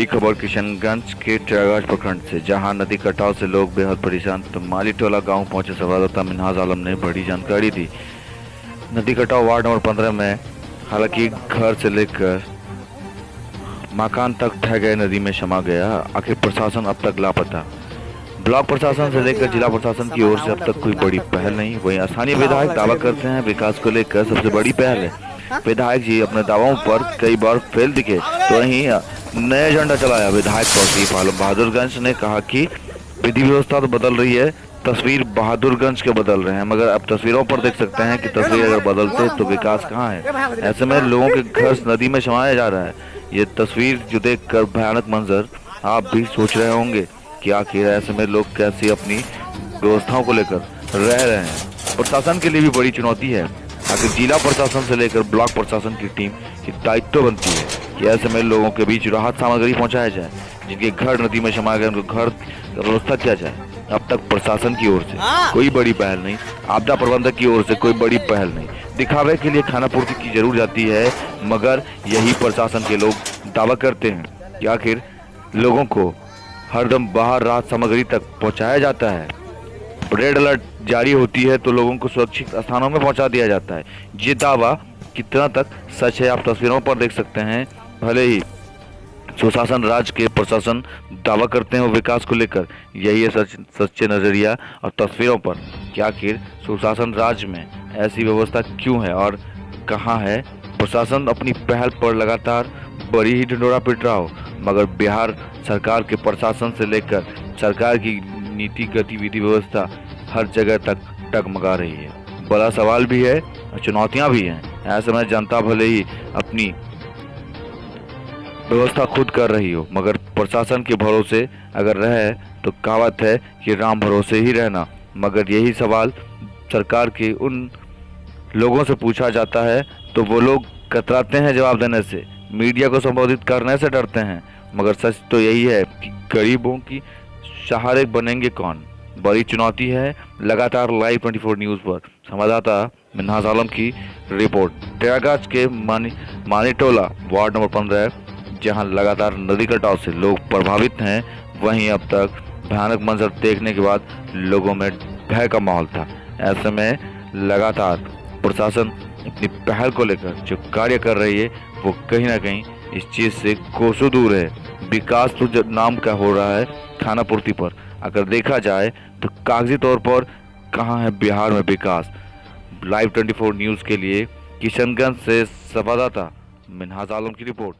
खबर किशनगंज के टेरागाछ प्रखंड से, जहां नदी कटाव से लोग बेहद परेशान। तो मालीटोला गांव पहुंचे संवाददाता मिन्हाज आलम ने बड़ी जानकारी दी। नदी कटाव वार्ड नंबर 15 में, हालांकि घर से लेकर मकान तक ढह गए, नदी में समा गया। आखिर प्रशासन अब तक लापता। ब्लॉक प्रशासन से लेकर जिला प्रशासन की ओर से अब तक कोई बड़ी पहल नहीं। वहीं स्थानीय विधायक दावा करते हैं विकास को लेकर सबसे बड़ी पहल है। विधायक जी अपने दावों पर कई बार फेल दिखे, तो वहीं नया एजेंडा चलाया। विधायक तौसीफ आलम बहादुरगंज ने कहा कि विधि व्यवस्था तो बदल रही है, तस्वीर बहादुरगंज के बदल रहे हैं, मगर अब तस्वीरों पर देख सकते हैं कि तस्वीर अगर बदलते तो विकास कहाँ है। ऐसे में लोगों के घर नदी में समाया जा रहा है। ये तस्वीर जो देखकर भयानक मंजर आप भी सोच रहे होंगे कि आखिर ऐसे में लोग कैसे अपनी व्यवस्थाओं को लेकर रह रहे हैं। प्रशासन के लिए भी बड़ी चुनौती है। आखिर जिला प्रशासन से लेकर ब्लॉक प्रशासन की टीम की दायित्व बनती है कि ऐसे में लोगों के बीच राहत सामग्री पहुंचाया जाए। जिनके घर नदी में समा गए उनको घर का व्यवस्था किया जाए। अब तक प्रशासन की ओर से कोई बड़ी पहल नहीं, आपदा प्रबंधक की ओर से कोई बड़ी पहल नहीं। दिखावे के लिए खाना पूर्ति की जरूर जाती है, मगर यही प्रशासन के लोग दावा करते हैं कि आखिर लोगों को हरदम बाहर राहत सामग्री तक पहुंचाया जाता है। रेड अलर्ट जारी होती है तो लोगों को सुरक्षित स्थानों में पहुंचा दिया जाता है। ये दावा कितना तक सच है आप तस्वीरों पर देख सकते हैं। भले ही सुशासन राज्य के प्रशासन दावा करते हैं विकास को लेकर, यही है सच्चे नजरिया और तस्वीरों पर कि आखिर सुशासन राज्य में ऐसी व्यवस्था क्यों है और कहाँ है। प्रशासन अपनी पहल पर लगातार बड़ी ही ढिंढोरा पीट रहा हो, मगर बिहार सरकार के प्रशासन से लेकर सरकार की नीति गतिविधि व्यवस्था हर जगह तक डगमगा रही है। बड़ा सवाल भी है और चुनौतियां भी हैं। ऐसे में जनता भले ही अपनी व्यवस्था खुद कर रही हो, मगर प्रशासन के भरोसे अगर रहे तो कहावत है कि राम भरोसे ही रहना। मगर यही सवाल सरकार के उन लोगों से पूछा जाता है तो वो लोग कतराते हैं जवाब देने से, मीडिया को संबोधित करने से डरते हैं। मगर सच तो यही है कि गरीबों की सहारे बनेंगे कौन। बड़ी चुनौती है। लगातार लाइव 24 न्यूज़ पर संवाददाता मिन्हाज आलम की रिपोर्ट। टेरागाछ के मानीटोला वार्ड नंबर 15, जहां लगातार नदी कटाव से लोग प्रभावित हैं, वहीं अब तक भयानक मंजर देखने के बाद लोगों में भय का माहौल था। ऐसे में लगातार प्रशासन अपनी पहल को लेकर जो कार्य कर रही है वो कहीं ना कहीं इस चीज़ से कोसों दूर है। विकास तो जब नाम का हो रहा है खाना पूर्ति पर, अगर देखा जाए तो कागजी तौर पर कहाँ है बिहार में विकास। लाइव 24 न्यूज़ के लिए किशनगंज से संवाददाता मिन्हाज आलम की रिपोर्ट।